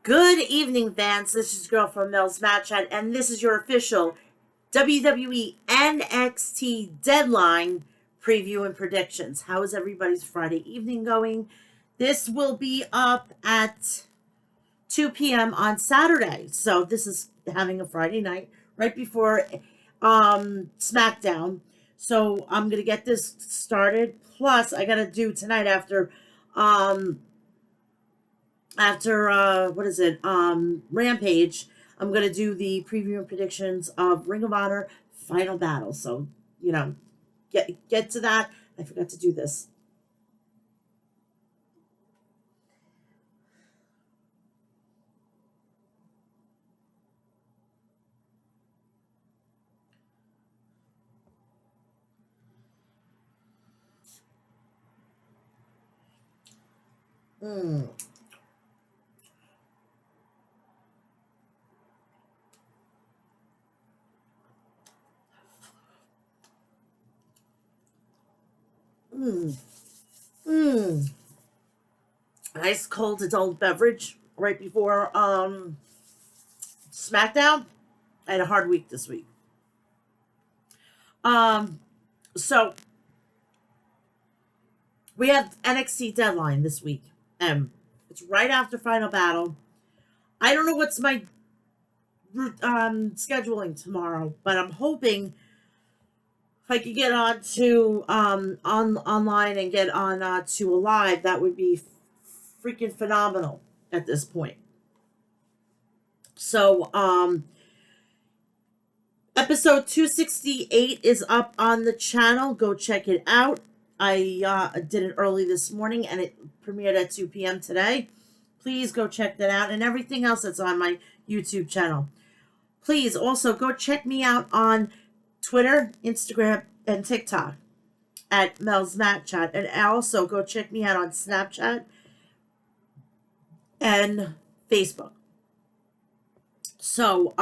Good evening, fans. This is Girl from Mel's Match Chat, and this is your official WWE NXT Deadline preview and predictions. How is everybody's Friday evening going? This will be up at 2 p.m. on Saturday. So this is having a Friday night right before SmackDown. So I'm going to get this started. Plus, I got to do tonight after what is it Rampage. I'm gonna do the preview and predictions of Ring of Honor Final Battle. So get to that. I forgot to do this. mm. Mm. Mm. Nice cold adult beverage right before SmackDown. I had a hard week this week. So we have NXT Deadline this week. It's right after Final Battle. I don't know what's my scheduling tomorrow, but I'm hoping if I could get on to online and get on to a live, that would be freaking phenomenal at this point. So episode 268 is up on the channel. Go check it out. I did it early this morning and it premiered at 2 p.m. today. Please go check that out, and everything else that's on my YouTube channel. Please also go check me out on Twitter, Instagram, and TikTok at Mel's Match Chat. And also go check me out on Snapchat and Facebook. So,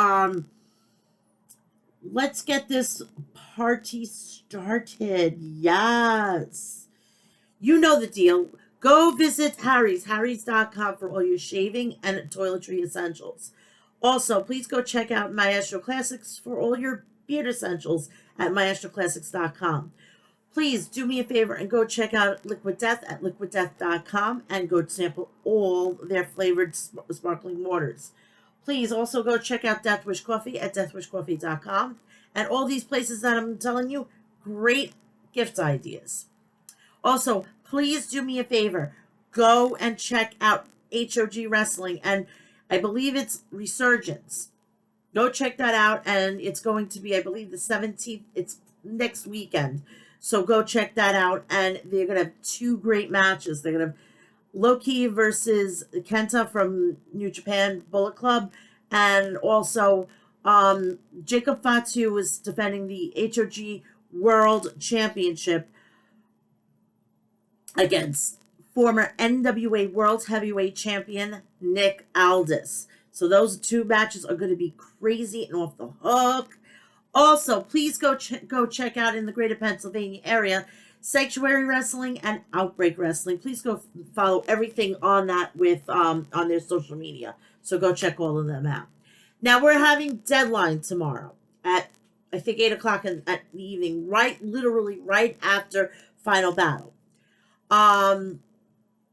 let's get this party started. Yes. You know the deal. Go visit harrys.com for all your shaving and toiletry essentials. Also, please go check out Maestro Classics for all your beard essentials at maestroclassics.com. Please do me a favor and go check out Liquid Death at liquiddeath.com and go sample all their flavored sparkling waters. Please also go check out Death Wish Coffee at deathwishcoffee.com. And all these places that I'm telling you, great gift ideas. Also, please do me a favor. Go and check out HOG Wrestling, and I believe it's Resurgence. Go check that out, and it's going to be, I believe, the 17th. It's next weekend. So go check that out, and they're going to have two great matches. They're going to have Loki versus Kenta from New Japan Bullet Club, and also Jacob Fatu is defending the HOG World Championship against former NWA World Heavyweight Champion Nick Aldis. So those two matches are going to be crazy and off the hook. Also, please go check out in the greater Pennsylvania area Sanctuary Wrestling and Outbreak Wrestling. Please go follow everything on that with on their social media. So go check all of them out. Now we're having Deadline tomorrow at I think 8 o'clock at the evening, literally right after Final Battle.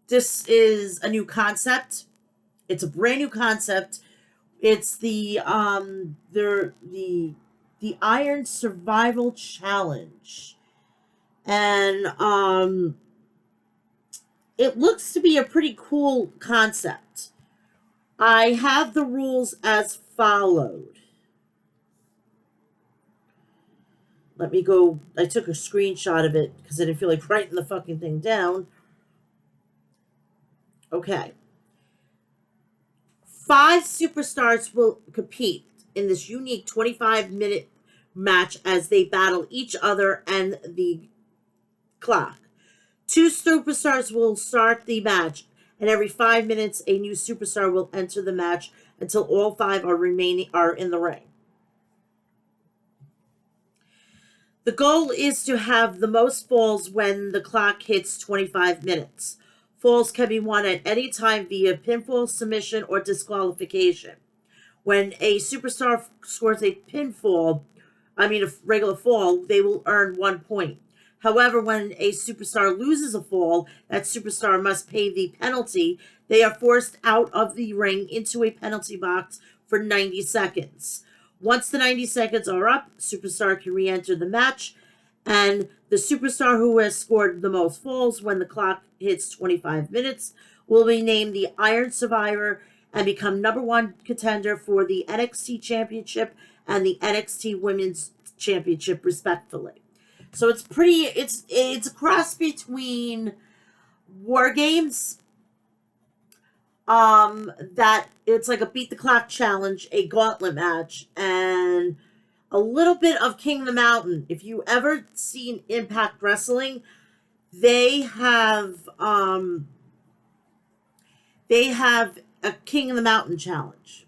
This is a new concept. It's a brand new concept. It's the Iron Survival Challenge. And it looks to be a pretty cool concept. I have the rules as followed. Let me go. I took a screenshot of it because I didn't feel like writing the fucking thing down. Okay. 5 superstars will compete in this unique 25-minute match as they battle each other and the clock. 2 superstars will start the match, and every 5 minutes a new superstar will enter the match until all 5 are in the ring. The goal is to have the most falls when the clock hits 25 minutes. Falls can be won at any time via pinfall, submission, or disqualification. When a superstar scores a a regular fall, they will earn 1 point. However, when a superstar loses a fall, that superstar must pay the penalty. They are forced out of the ring into a penalty box for 90 seconds. Once the 90 seconds are up, superstar can re-enter the match, and the superstar who has scored the most falls when the clock hits 25 minutes will be named the Iron Survivor and become number one contender for the NXT Championship and the NXT Women's Championship, respectively. So it's a cross between War Games, that it's like a beat the clock challenge, a gauntlet match, and a little bit of King of the Mountain. If you ever seen Impact Wrestling, they have a King of the Mountain challenge.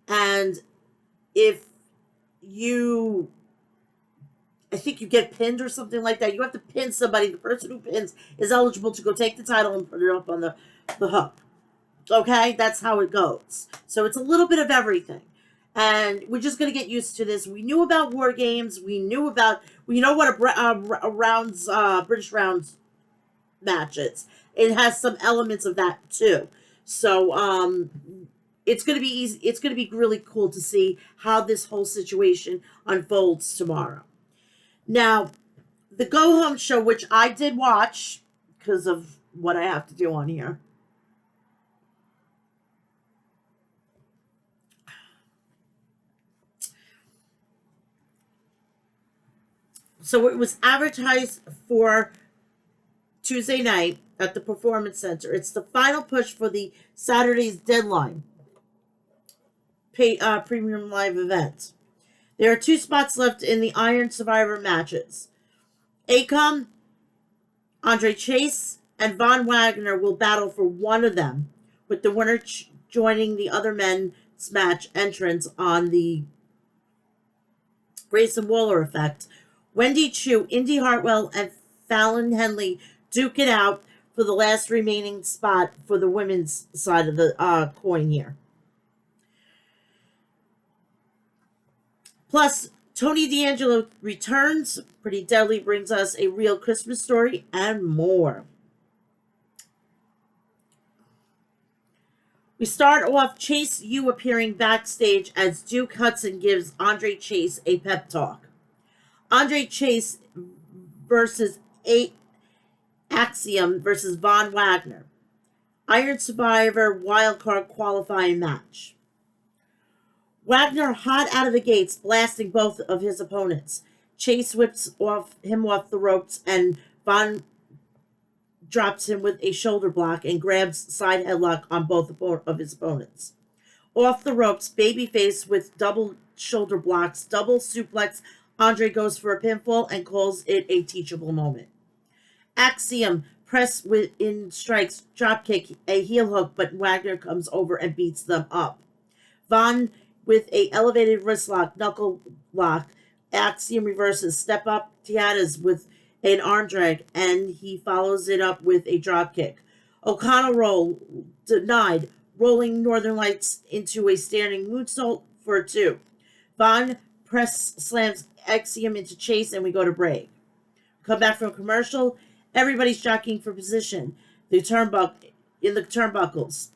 And if you, I think you get pinned or something like that, you have to pin somebody. The person who pins is eligible to go take the title and put it up on the hook. Okay, that's how it goes. So it's a little bit of everything. And we're just going to get used to this. We knew about War Games. We know what a British rounds match is. It has some elements of that too. So it's going to be easy. It's going to be really cool to see how this whole situation unfolds tomorrow. Now, the Go Home show, which I did watch because of what I have to do on here. So it was advertised for Tuesday night at the Performance Center. It's the final push for the Saturday's Deadline premium live event. There are 2 spots left in the Iron Survivor matches. Akon, Andre Chase, and Von Wagner will battle for one of them, with the winner joining the other men's match entrants on the Grayson Waller effect. Wendy Chu, Indy Hartwell, and Fallon Henley duke it out for the last remaining spot for the women's side of the coin here. Plus, Tony D'Angelo returns. Pretty Deadly brings us a real Christmas story and more. We start off Chase U appearing backstage as Duke Hudson gives Andre Chase a pep talk. Andre Chase versus Axiom versus Von Wagner. Iron Survivor wildcard qualifying match. Wagner hot out of the gates, blasting both of his opponents. Chase whips him off the ropes, and Von drops him with a shoulder block and grabs side headlock on both of his opponents. Off the ropes, babyface with double shoulder blocks, double suplex. Andre goes for a pinfall and calls it a teachable moment. Axiom press in strikes, dropkick, a heel hook, but Wagner comes over and beats them up. Von with a elevated wrist lock, knuckle lock. Axiom reverses, step up Tiatas with an arm drag, and he follows it up with a dropkick. O'Connell roll denied, rolling Northern Lights into a standing moonsault for a 2. Von press slams Axiom into Chase, and we go to break. Come back from commercial. Everybody's jockeying for position. In the turnbuckles.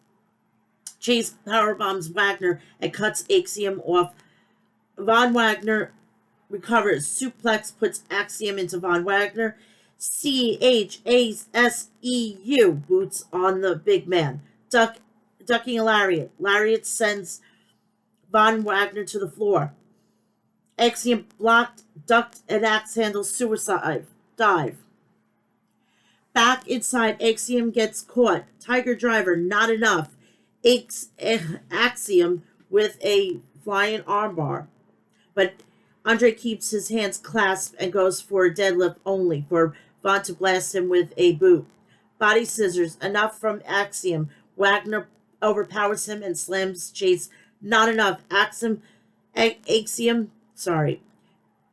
Chase powerbombs Wagner and cuts Axiom off. Von Wagner recovers. Suplex puts Axiom into Von Wagner. CHASEU boots on the big man. Ducking a lariat. Lariat sends Von Wagner to the floor. Axiom blocked, ducked, and axe handle suicide dive. Back inside, Axiom gets caught. Tiger driver, not enough. Axiom with a flying armbar. But Andre keeps his hands clasped and goes for a deadlift only for Von to blast him with a boot. Body scissors, enough from Axiom. Wagner overpowers him and slams Chase. Not enough.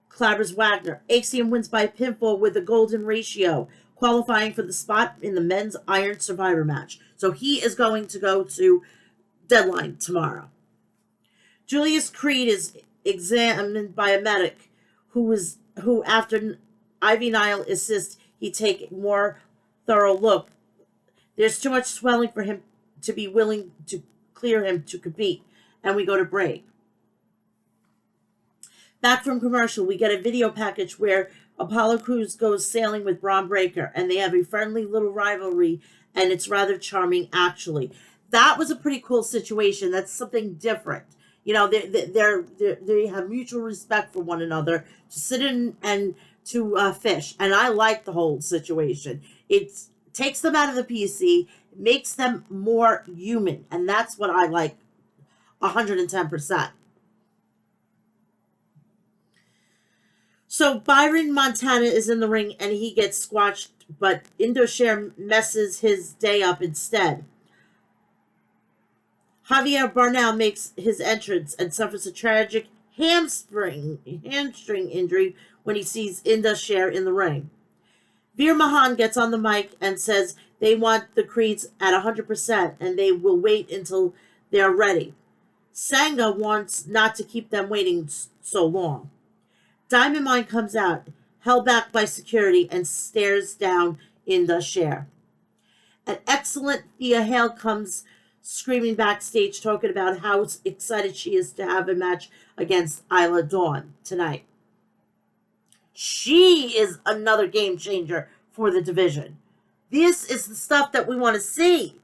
Clabbers Wagner. Axiom wins by pinfall with a golden ratio. qualifying for the spot in the men's Iron Survivor match. So he is going to go to Deadline tomorrow. Julius Creed is examined by a medic who after Ivy Nile assists, he take a more thorough look. There's too much swelling for him to be willing to clear him to compete, and we go to break. Back from commercial, we get a video package where Apollo Crews goes sailing with Braun Breaker, and they have a friendly little rivalry, and it's rather charming, actually. That was a pretty cool situation. That's something different. You know, they have mutual respect for one another to sit in and to fish, and I like the whole situation. It takes them out of the PC, makes them more human, and that's what I like 110%. So Byron Montana is in the ring and he gets squashed, but Indoshare messes his day up instead. Javier Barnell makes his entrance and suffers a tragic hamstring injury when he sees Indoshare in the ring. Veer Mahan gets on the mic and says they want the Creeds at 100% and they will wait until they're ready. Sangha wants not to keep them waiting so long. Diamond Mine comes out, held back by security, and stares down Indoshare. An excellent Thea Hale comes screaming backstage, talking about how excited she is to have a match against Isla Dawn tonight. She is another game changer for the division. This is the stuff that we want to see.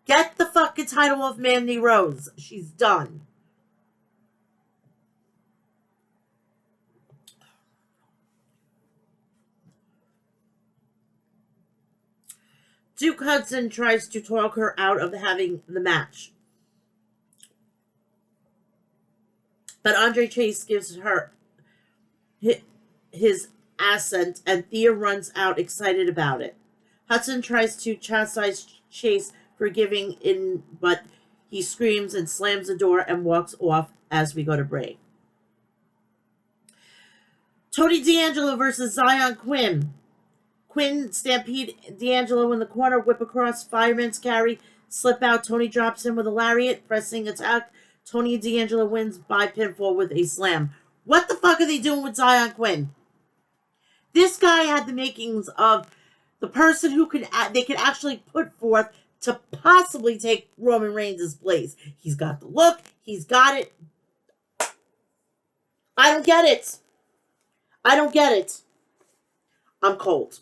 Get the fucking title off Mandy Rose. She's done. Duke Hudson tries to talk her out of having the match. But Andre Chase gives her his assent, and Thea runs out excited about it. Hudson tries to chastise Chase for giving in, but he screams and slams the door and walks off as we go to break. Tony D'Angelo versus Zion Quinn. Quinn stampede D'Angelo in the corner, whip across, fireman's carry, slip out. Tony drops him with a lariat, pressing attack. Tony D'Angelo wins by pinfall with a slam. What the fuck are they doing with Zion Quinn? This guy had the makings of the person who they could actually put forth to possibly take Roman Reigns' place. He's got the look. He's got it. I don't get it. I don't get it. I'm cold.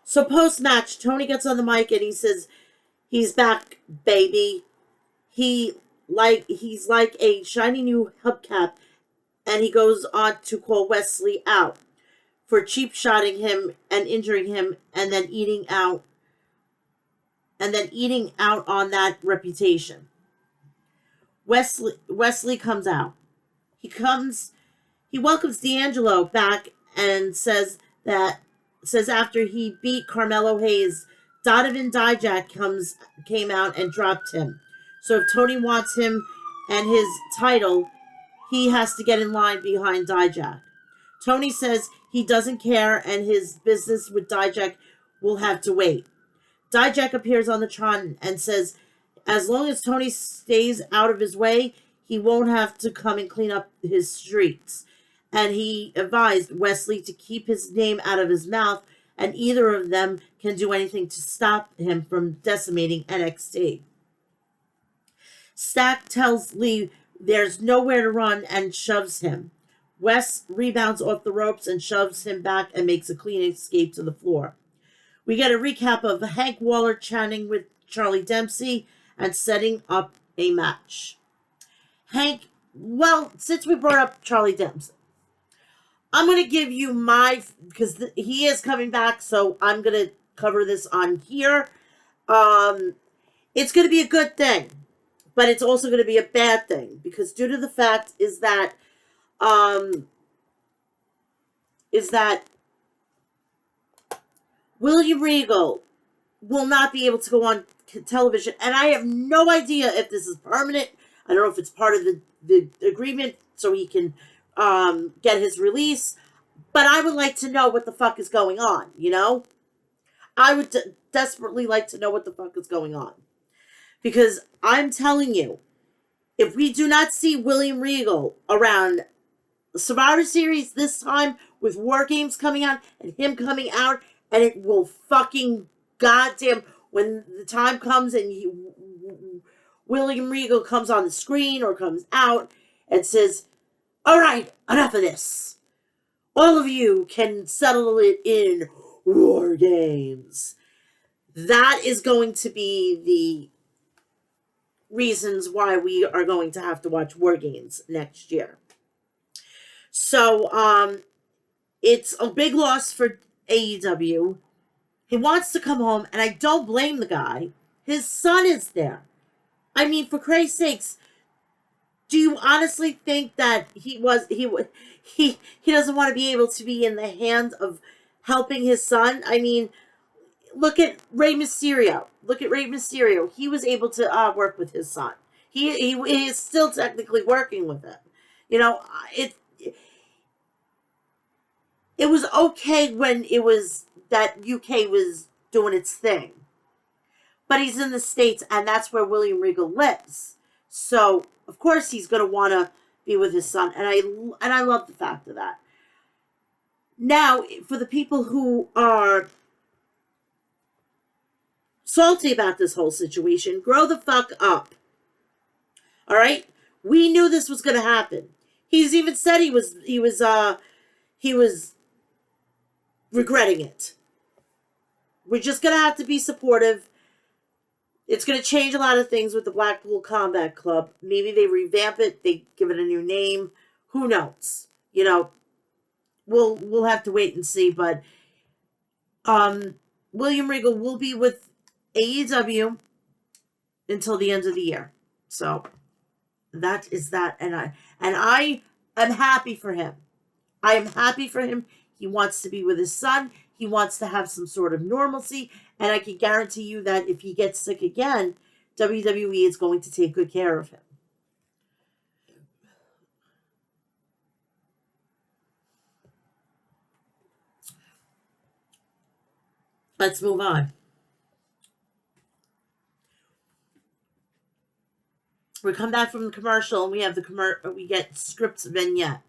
So post-match, Tony gets on the mic and he says, he's back, baby. He's like a shiny new hubcap, and he goes on to call Wesley out for cheap-shotting him and injuring him and then eating out on that reputation. Wesley comes out. He welcomes D'Angelo back and says after he beat Carmelo Hayes, Donovan Dijak came out and dropped him. So if Tony wants him and his title, he has to get in line behind Dijak. Tony says he doesn't care and his business with Dijak will have to wait. Dijak appears on the Tron and says as long as Tony stays out of his way, he won't have to come and clean up his streets. And he advised Wesley to keep his name out of his mouth, and either of them can do anything to stop him from decimating NXT. Stack tells Lee there's nowhere to run and shoves him. Wes rebounds off the ropes and shoves him back and makes a clean escape to the floor. We get a recap of Hank Waller chatting with Charlie Dempsey and setting up a match. Hank, well, since we brought up Charlie Dempsey, I'm going to give you because he is coming back, so I'm going to cover this on here. It's going to be a good thing, but it's also going to be a bad thing, because due to the fact is that William Regal will not be able to go on television, and I have no idea if this is permanent. I don't know if it's part of the agreement so he can get his release, But I would like to know what the fuck is going on, you know? I would desperately like to know what the fuck is going on. Because I'm telling you, if we do not see William Regal around Survivor Series this time with War Games coming out and him coming out, and it will fucking goddamn, when the time comes and William Regal comes on the screen or comes out and says, all right, enough of this. All of you can settle it in War Games. That is going to be the reasons why we are going to have to watch War Games next year. So, it's a big loss for AEW. He wants to come home, and I don't blame the guy. His son is there. I mean, for Christ's sakes, do you honestly think that he doesn't want to be able to be in the hands of helping his son? I mean, look at Rey Mysterio. He was able to work with his son. He is still technically working with him. You know, it was okay when it was that UK was doing its thing. But he's in the States, and that's where William Regal lives. So, of course, he's going to want to be with his son. And I love the fact of that. Now, for the people who are salty about this whole situation, grow the fuck up. All right? We knew this was going to happen. He's even said he was regretting it. We're just going to have to be supportive. It's going to change a lot of things with the Blackpool Combat Club. Maybe they revamp it. They give it a new name. Who knows? You know, we'll have to wait and see. But William Regal will be with AEW until the end of the year. So that is that. And I am happy for him. I am happy for him. He wants to be with his son. He wants to have some sort of normalcy. And I can guarantee you that if he gets sick again, WWE is going to take good care of him. Let's move on. We come back from the commercial and we have we get scripts vignette.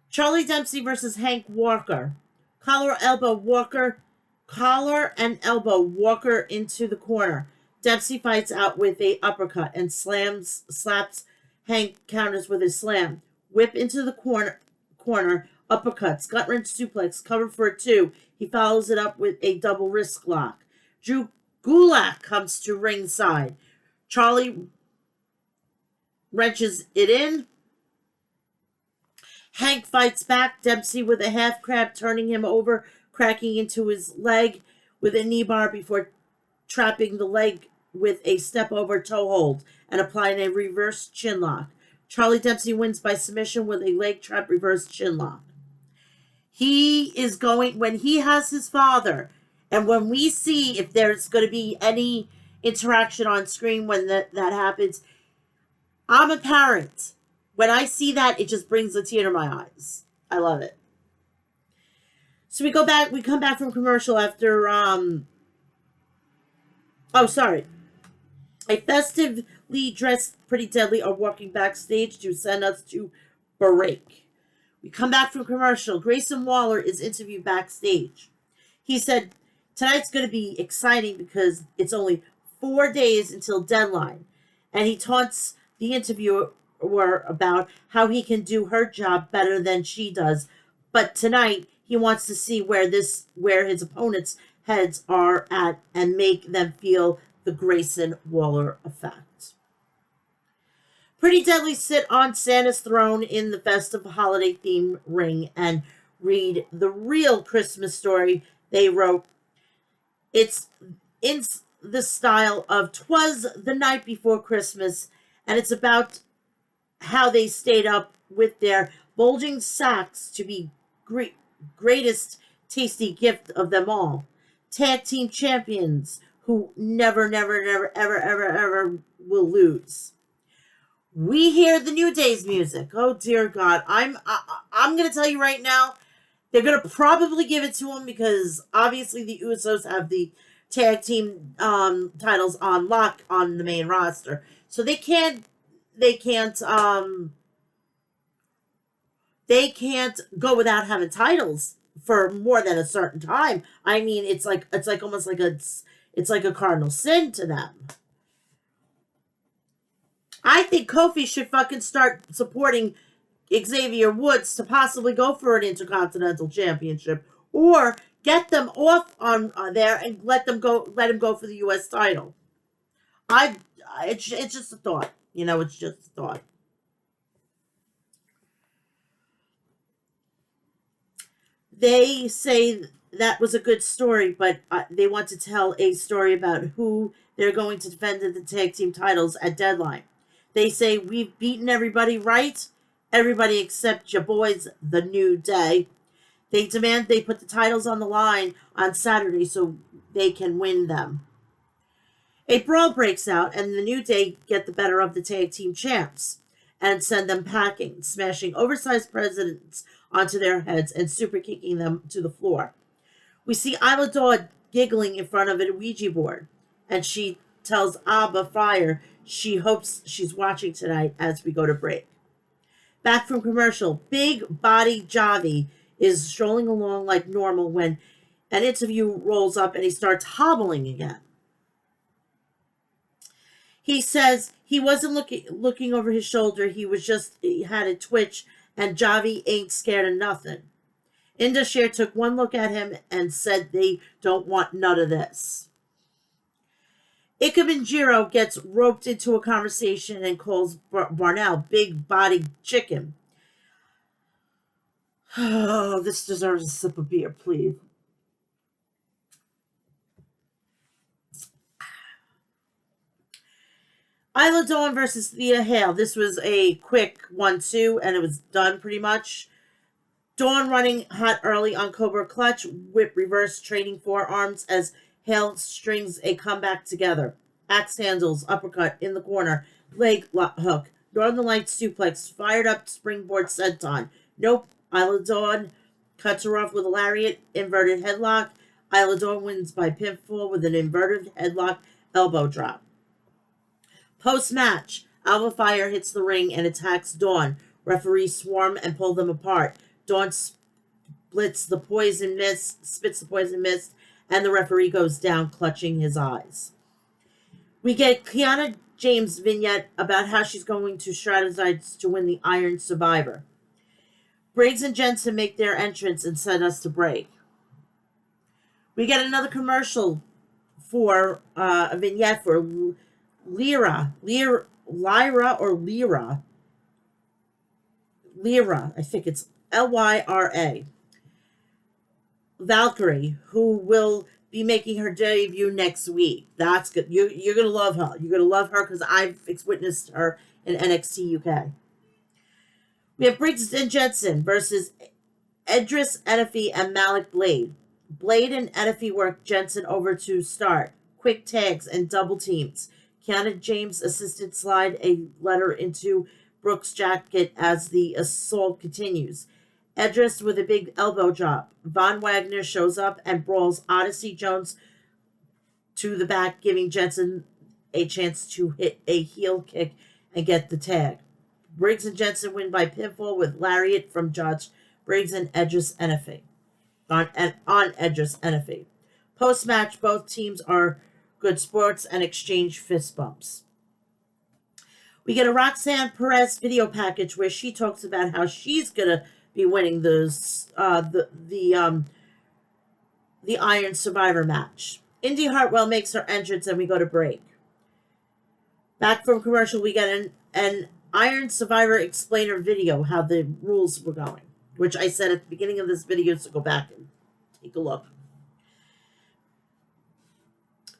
Charlie Dempsey versus Hank Walker. Collar and elbow Walker into the corner. Dempsey fights out with a uppercut and slaps Hank, counters with a slam. Whip into the corner, uppercuts, gut wrench suplex, cover for a 2. He follows it up with a double wrist lock. Drew Gulak comes to ringside. Charlie wrenches it in. Hank fights back. Dempsey with a half crab, turning him over, cracking into his leg with a knee bar before trapping the leg with a step over toe hold and applying a reverse chin lock. Charlie Dempsey wins by submission with a leg trap reverse chin lock. He is going, when he has his father, and when we see if there's going to be any interaction on screen when that happens, I'm a parent. When I see that, it just brings a tear to my eyes. I love it. So we come back from commercial after, A festively dressed Pretty Deadly are walking backstage to send us to break. We come back from commercial. Grayson Waller is interviewed backstage. He said, tonight's going to be exciting because it's only 4 days until deadline. And he taunts the interviewer about how he can do her job better than she does. But tonight, he wants to see where his opponents' heads are at and make them feel the Grayson Waller effect. Pretty Deadly sit on Santa's throne in the festive holiday theme ring and read the real Christmas story they wrote. It's in the style of 'Twas the Night Before Christmas, and it's about how they stayed up with their bulging sacks to be greatest tasty gift of them all. Tag team champions who never, ever will lose. We hear the New Day's music. Oh dear God, I'm gonna tell you right now, they're gonna probably give it to him because obviously the Usos have the tag team titles on lock on the main roster, so they can't they can't go without having titles for more than a certain time. I mean, it's like almost like it's like a cardinal sin to them. I think Kofi should fucking start supporting Xavier Woods to possibly go for an Intercontinental Championship, or get them off on there and let him go for the U.S. title. I, it's just a thought, it's just a thought. They say that was a good story, but they want to tell a story about who they're going to defend the tag team titles at Deadline. They say we've beaten everybody, right? Everybody except your boys, the New Day. They demand they put the titles on the line on Saturday so they can win them. A brawl breaks out, and the New Day get the better of the tag team champs and send them packing, smashing oversized presidents onto their heads and super kicking them to the floor. We see Isla Dawn giggling in front of a Ouija board, and she tells Abba Fire she hopes she's watching tonight as we go to break. Back from commercial, big body Javi is strolling along like normal when an interview rolls up and he starts hobbling again. He says he wasn't looking over his shoulder. He had a twitch, and Javi ain't scared of nothing. Indashare took one look at him and said they don't want none of this. Ikemenjiro gets roped into a conversation and calls Barnell big body chicken. Oh, this deserves a sip of beer, please. Isla Dawn versus Thea Hale. This was a quick 1-2, and it was done pretty much. Dawn running hot early on Cobra Clutch, whip reverse trading forearms as Hale strings a comeback together. Axe handles, uppercut in the corner, leg hook, Northern Lights suplex, fired up springboard senton. Nope, Isla Dawn cuts her off with a lariat, inverted headlock. Isla Dawn wins by pinfall with an inverted headlock elbow drop. Post-match, Alpha Fire hits the ring and attacks Dawn. Referees swarm and pull them apart. Dawn spits the poison mist, and the referee goes down, clutching his eyes. We get Kiana James' vignette about how she's going to strategize to win the Iron Survivor. Briggs and Jensen make their entrance and send us to break. We get another commercial for a vignette for Lyra, I think it's Lyra, Valkyrie, who will be making her debut next week. That's good. You're going to love her. You're going to love her because I've witnessed her in NXT UK. We have Briggs and Jensen versus Edris Enofé and Malik Blade. Blade and Enofé work Jensen over to start. Quick tags and double teams. Kiana James assisted slide a letter into Brooks' jacket as the assault continues. Edris with a big elbow drop. Von Wagner shows up and brawls Odyssey Jones to the back, giving Jensen a chance to hit a heel kick and get the tag. Briggs and Jensen win by pinfall with lariat from Judge Briggs and Edris Enofé. On Edris Enofé. Post-match, both teams are good sports and exchange fist bumps. We get a Roxanne Perez video package where she talks about how she's gonna be winning the Iron Survivor match. Indy Hartwell makes her entrance and we go to break. Back from commercial, we get an Iron Survivor explainer video, how the rules were going, which I said at the beginning of this video, so go back and take a look.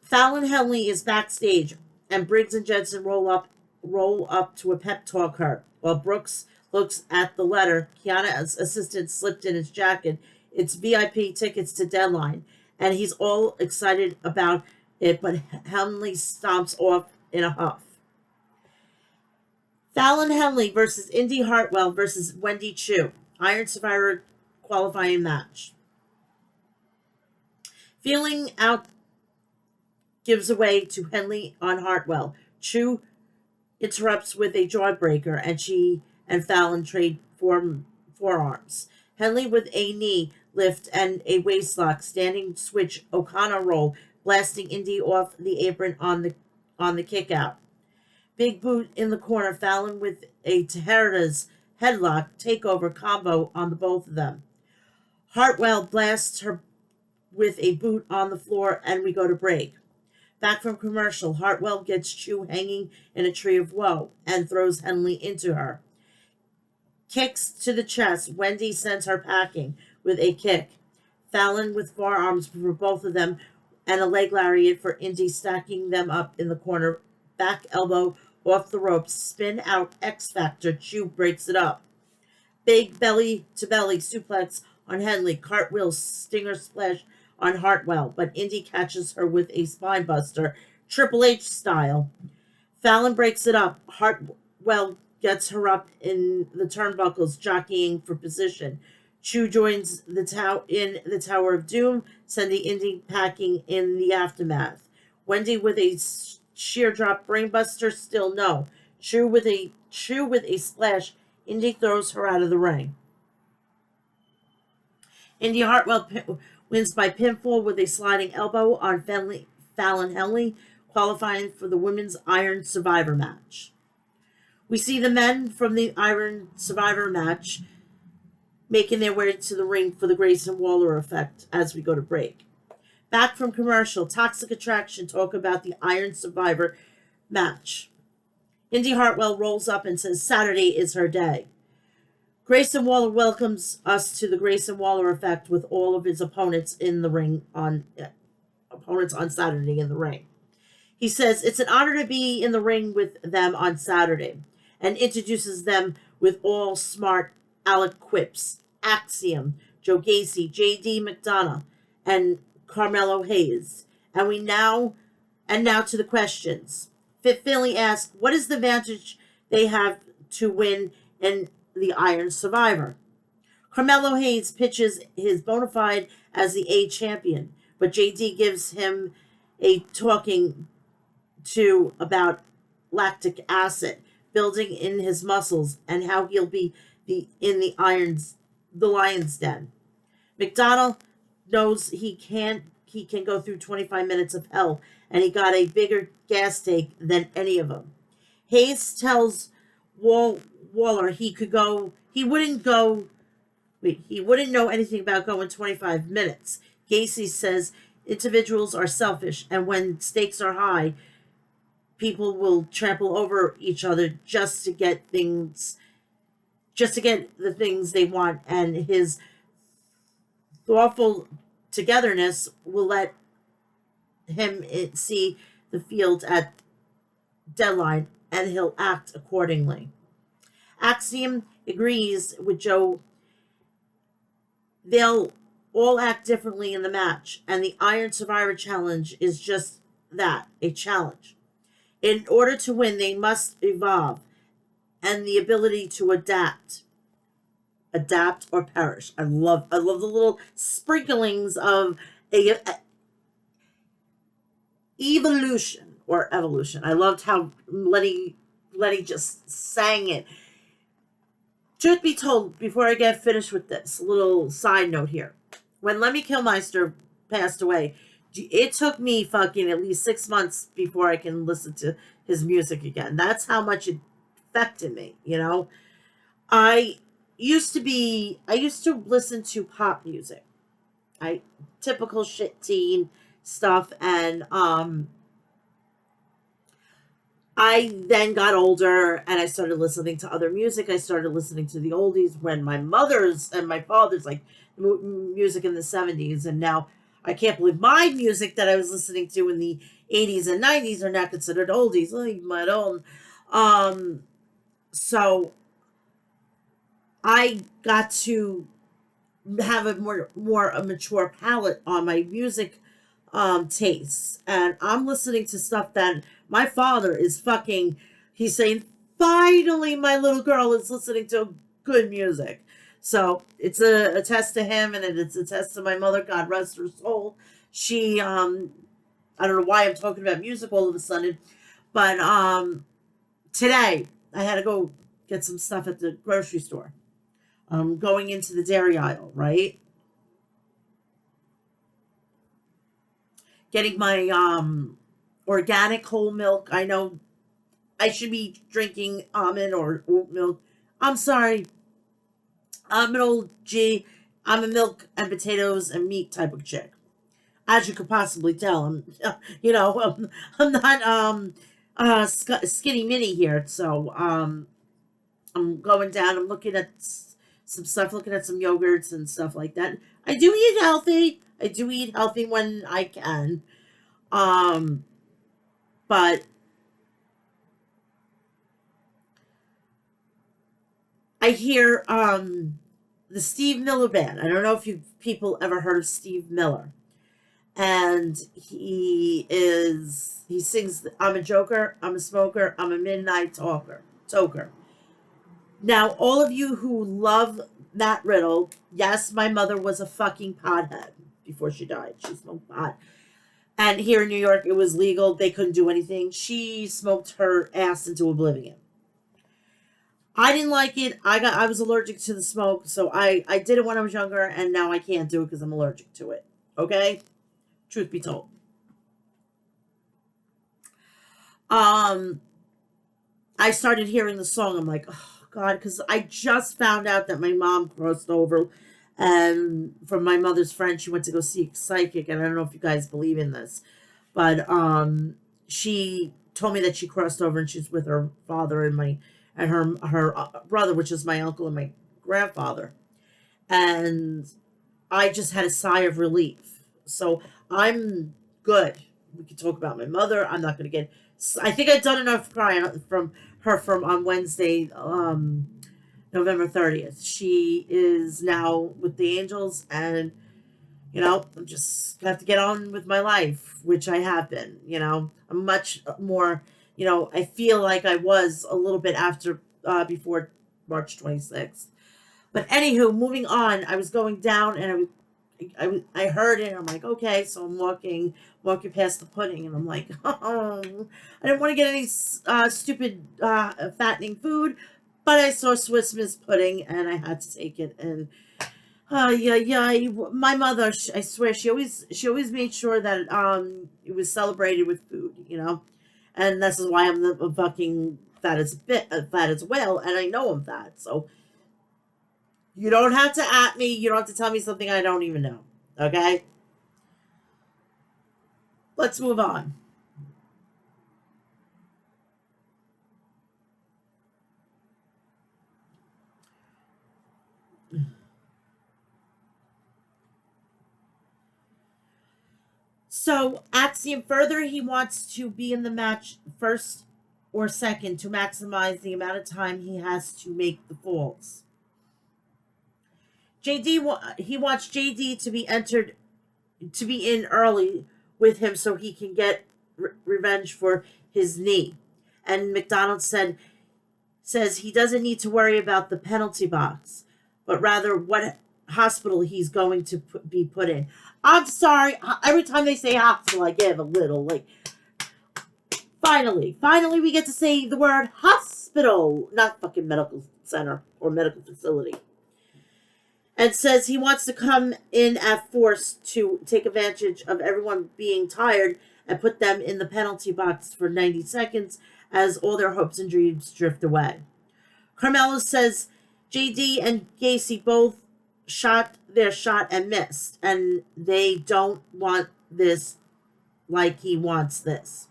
Fallon Henley is backstage, and Briggs and Jensen roll up to a pep talk her. While Brooks looks at the letter Kiana's assistant slipped in his jacket. It's VIP tickets to Deadline, and he's all excited about it, but Henley stomps off in a huff. Fallon Henley versus Indy Hartwell versus Wendy Chu. Iron Survivor qualifying match. Feeling out gives away to Henley on Hartwell. Chu interrupts with a jawbreaker, and she and Fallon trade forearms. Henley with a knee lift and a waistlock, standing switch O'Connor roll, blasting Indy off the apron on the kick out. Big boot in the corner, Fallon with a Tejera's headlock takeover combo on the both of them. Hartwell blasts her with a boot on the floor, and we go to break. Back from commercial, Hartwell gets Chu hanging in a tree of woe and throws Henley into her. Kicks to the chest. Wendy sends her packing with a kick. Fallon with forearms for both of them and a leg lariat for Indy, stacking them up in the corner. Back elbow off the ropes. Spin out X Factor. Chu breaks it up. Big belly to belly suplex on Henley. Cartwheel stinger splash on Hartwell, but Indy catches her with a spine buster, Triple H style. Fallon breaks it up. Hartwell gets her up in the turnbuckles, jockeying for position. Chu joins in the Tower of Doom, sending Indy packing in the aftermath. Wendy with a sheer drop brainbuster, still no. Chu with a splash. Indy throws her out of the ring. Indy Hartwell wins by pinfall with a sliding elbow on Fallon Henley, qualifying for the Women's Iron Survivor match. We see the men from the Iron Survivor match making their way to the ring for the Grayson Waller effect as we go to break. Back from commercial, Toxic Attraction talk about the Iron Survivor match. Indy Hartwell rolls up and says Saturday is her day. Grayson Waller welcomes us to the Grayson Waller effect with all of his opponents in the ring on Saturday in the ring. He says it's an honor to be in the ring with them on Saturday, and introduces them with all smart Alec quips, Axiom, Joe Gacy, J.D. McDonough, and Carmelo Hayes. And now to the questions. Fit Finley asks, what is the advantage they have to win in the Iron Survivor? Carmelo Hayes pitches his bona fide as the A champion, but JD gives him a talking to about lactic acid building in his muscles and how he'll be in the Lion's Den. McDonald knows he can go through 25 minutes of hell, and he got a bigger gas tank than any of them. Hayes tells Waller he wouldn't know anything about going 25 minutes. Gacy says individuals are selfish, and when stakes are high, people will trample over each other just to get the things they want, and his thoughtful togetherness will let him see the field at deadline, and he'll act accordingly. Axiom agrees with Joe. They'll all act differently in the match, and the Iron Survivor Challenge is just that, a challenge. In order to win, they must evolve, and the ability to adapt or perish. I love the little sprinklings of a evolution or evolution. I loved how Letty just sang it. Truth be told, before I get finished with this, little side note here. When Lemmy Kilmister passed away, it took me fucking at least 6 months before I can listen to his music again. That's how much it affected me, you know? I used to listen to pop music. Typical shit teen stuff, and I then got older and I started listening to other music. I started listening to the oldies when my mother's and my father's like music in the 70s. And now I can't believe my music that I was listening to in the 80s and 90s are not considered oldies. Like my own. So I got to have a more a mature palette on my music tastes, and I'm listening to stuff that my father is fucking, he's saying finally my little girl is listening to good music. So it's a test to him, and it's a test to my mother. God rest her soul. She I don't know why I'm talking about music all of a sudden, but today I had to go get some stuff at the grocery store. Going into the dairy aisle, right? Getting my organic whole milk. I know I should be drinking almond or oat milk. I'm sorry, I'm an old G. I'm a milk and potatoes and meat type of chick. As you could possibly tell, I'm, I'm not skinny mini here. So I'm going down. I'm looking at some stuff, looking at some yogurts and stuff like that. I do eat healthy. I do eat healthy when I can. Um, but I hear the Steve Miller Band. I don't know if you people ever heard of Steve Miller. And he sings I'm a joker, I'm a smoker, I'm a midnight toker. Now all of you who love Matt Riddle, yes, my mother was a fucking pothead before she died. She smoked pot. And here in New York it was legal. They couldn't do anything. She smoked her ass into oblivion. I didn't like it. I was allergic to the smoke, so I did it when I was younger, and now I can't do it because I'm allergic to it. Okay? Truth be told. Um, I started hearing the song. I'm like, oh God, because I just found out that my mom crossed over, and from my mother's friend, she went to go see a psychic, and I don't know if you guys believe in this, but she told me that she crossed over and she's with her father and her brother, which is my uncle and my grandfather, and I just had a sigh of relief. So I'm good. We can talk about my mother. I'm not going to get. I think I've done enough crying from her from on Wednesday, November 30th. She is now with the angels, and I'm just gonna have to get on with my life, which I have been. I'm much more. I feel like I was a little bit after before March 26th. But anywho, moving on. I was going down, and I heard it. And I'm like, okay, so I'm walking past the pudding, and I'm like, oh, I didn't want to get any stupid fattening food, but I saw Swiss Miss pudding, and I had to take it. And yeah, yeah. My mother, I swear, she always made sure that it was celebrated with food. And this is why I'm the fucking fat as well, and I know I'm fat, so. You don't have to at me. You don't have to tell me something I don't even know. Okay? Let's move on. So, Axiom further, he wants to be in the match first or second to maximize the amount of time he has to make the falls. He wants JD to be entered, to be in early with him so he can get revenge for his knee. And McDonald says he doesn't need to worry about the penalty box, but rather what hospital he's going to be put in. I'm sorry. Every time they say hospital, I get a little like. Finally, we get to say the word hospital, not fucking medical center or medical facility. And says he wants to come in at force to take advantage of everyone being tired and put them in the penalty box for 90 seconds as all their hopes and dreams drift away. Carmelo says JD and Gacy both shot their shot and missed, and they don't want this like he wants this.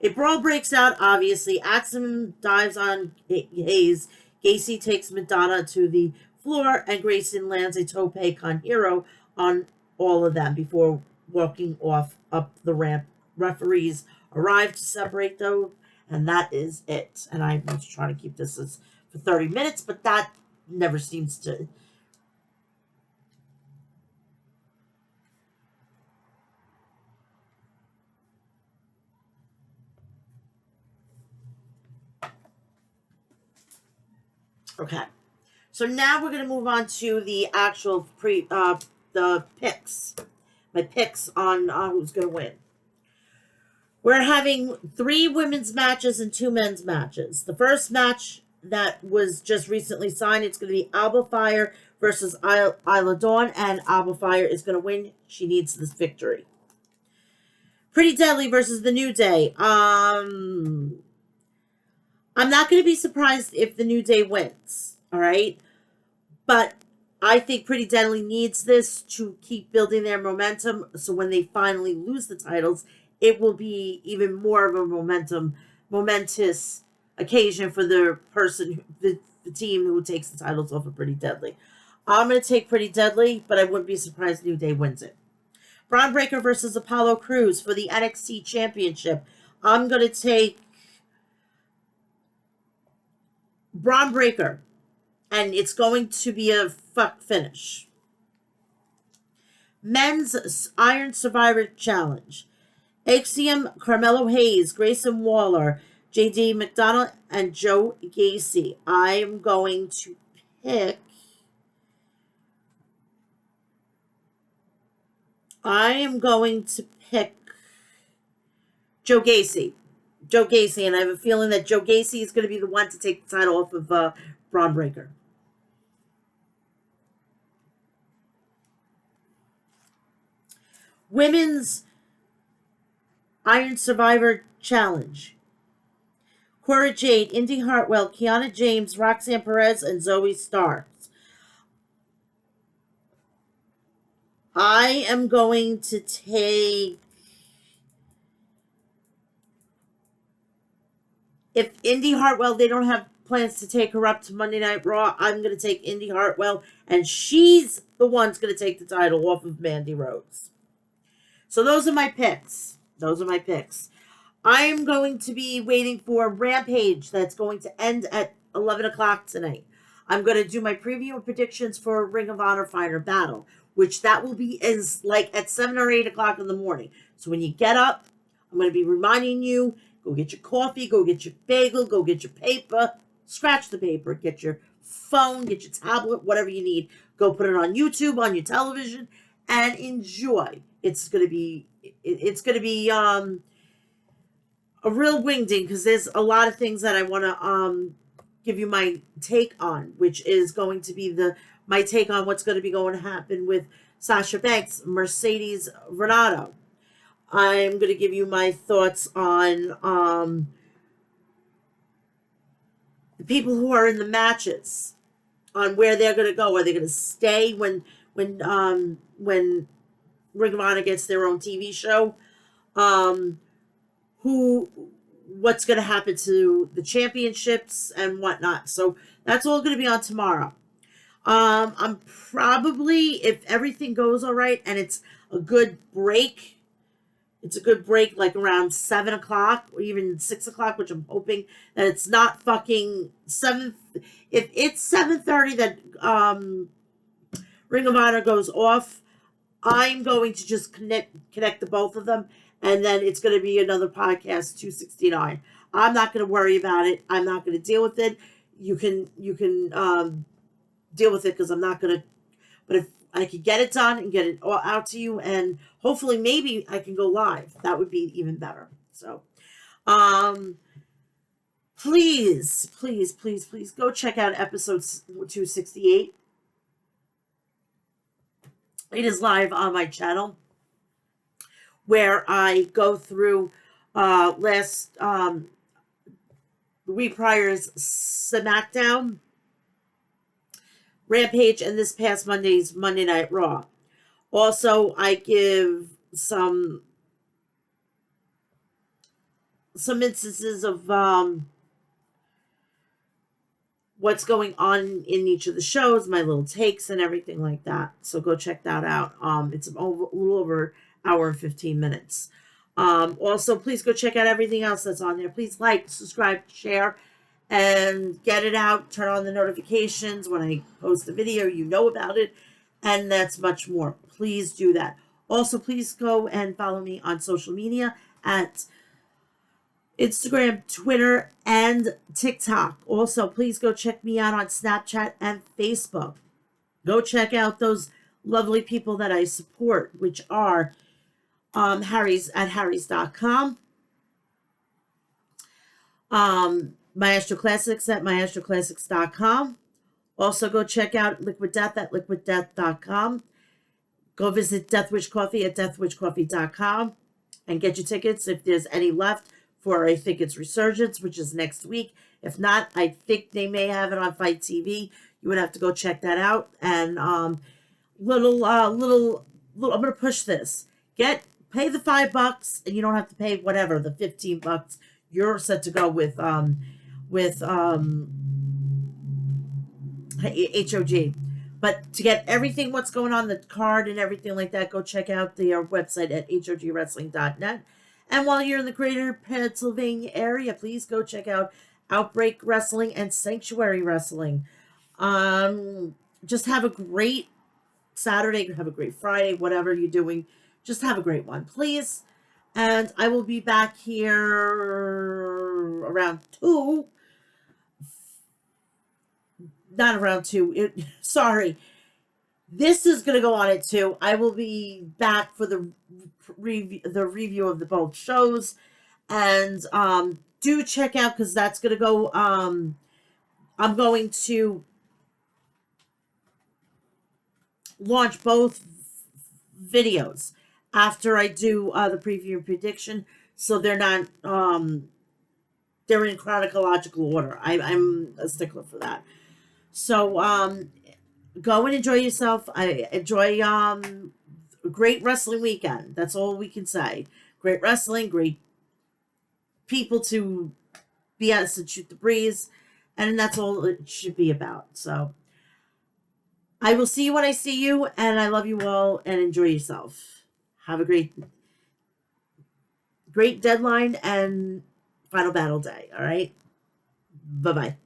A brawl breaks out, obviously. Axum dives on Hayes. Gacy takes Madonna to the floor, and Grayson lands a tope con hero on all of them before walking off up the ramp. Referees arrive to separate them, and that is it. And I'm trying to keep this as for 30 minutes, but that never seems to. Okay. So now we're going to move on to the actual the picks. My picks on who's going to win. We're having 3 women's matches and 2 men's matches. The first match that was just recently signed, it's going to be Alba Fire versus Isla Dawn, and Alba Fire is going to win. She needs this victory. Pretty Deadly versus The New Day. I'm not going to be surprised if The New Day wins, all right? But I think Pretty Deadly needs this to keep building their momentum, so when they finally lose the titles, it will be even more of a momentous occasion for the team who takes the titles off of Pretty Deadly. I'm going to take Pretty Deadly, but I wouldn't be surprised New Day wins it. Braun Breaker versus Apollo Crews for the NXT Championship. I'm going to take Braun Breaker, and it's going to be a fuck finish. Men's Iron Survivor Challenge. Axiom, Carmelo Hayes, Grayson Waller, JD McDonald, and Joe Gacy. I am going to pick Joe Gacy. Joe Gacy, and I have a feeling that Joe Gacy is going to be the one to take the title off of Braun Breaker. Women's Iron Survivor Challenge. Cora Jade, Indy Hartwell, Kiana James, Roxanne Perez, and Zoe Starks. I am going to take... If Indy Hartwell, they don't have plans to take her up to Monday Night Raw, I'm going to take Indy Hartwell, and she's the one that's going to take the title off of Mandy Rose. So those are my picks. I am going to be waiting for Rampage that's going to end at 11 o'clock tonight. I'm going to do my preview and predictions for Ring of Honor Fighter Battle, which that will be at 7 or 8 o'clock in the morning. So when you get up, I'm going to be reminding you, go get your coffee, go get your bagel, go get your paper, scratch the paper, get your phone, get your tablet, whatever you need. Go put it on YouTube, on your television, and enjoy. It's going to be a real wingding, because there's a lot of things that I want to give you my take on, which is going to be my take on what's going to happen with Sasha Banks, Mercedes Renato. I'm going to give you my thoughts on the people who are in the matches, on where they're going to go. Are they going to stay when Ring of Honor gets their own TV show? What's going to happen to the championships and whatnot. So that's all going to be on tomorrow. I'm probably, if everything goes all right and it's a good break, like around 7 o'clock or even 6 o'clock, which I'm hoping that it's not fucking 7. If it's 7:30 that Ring of Honor goes off, I'm going to just connect the both of them, and then it's going to be another podcast 269. I'm not going to worry about it. I'm not going to deal with it. You can deal with it, because I'm not going to. But if I could get it done and get it all out to you, and hopefully maybe I can go live, that would be even better. So, please go check out episode 268. It is live on my channel, where I go through last week prior's SmackDown, Rampage, and this past Monday's Monday Night Raw. Also, I give some instances of what's going on in each of the shows, my little takes and everything like that. So go check that out. It's a little over an hour and 15 minutes. Also, please go check out everything else that's on there. Please like, subscribe, share, and get it out. Turn on the notifications. When I post a video, you know about it. And that's much more. Please do that. Also, please go and follow me on social media at Instagram, Twitter, and TikTok. Also, please go check me out on Snapchat and Facebook. Go check out those lovely people that I support, which are Harry's at Harry's.com, Maestro Classics at maestroclassics.com. Also, go check out Liquid Death at liquiddeath.com. Go visit Deathwish Coffee at deathwishcoffee.com and get your tickets if there's any left for, I think it's Resurgence, which is next week. If not, I think they may have it on Fight TV. You would have to go check that out. And little, I'm gonna push this. Pay the $5, and you don't have to pay whatever the $15. You're set to go with HOG. But to get everything what's going on, the card and everything like that, go check out their website at hogwrestling.net. And while you're in the greater Pennsylvania area, please go check out Outbreak Wrestling and Sanctuary Wrestling. Just have a great Saturday, have a great Friday, whatever you're doing. Just have a great one, please. And I will be back here around 2. Not around 2. Sorry. This is going to go on at 2. I will be back for the review of the both shows. And do check out, because that's going to go, I'm going to launch both videos after I do the preview and prediction, so they're not, they're in chronological order. I'm a stickler for that. So go and enjoy yourself. I enjoy a great wrestling weekend. That's all we can say. Great wrestling, great people to be honest and shoot the breeze, and that's all it should be about. So I will see you when I see you, and I love you all, and enjoy yourself. Have a great deadline and final battle day. All right. Bye-bye.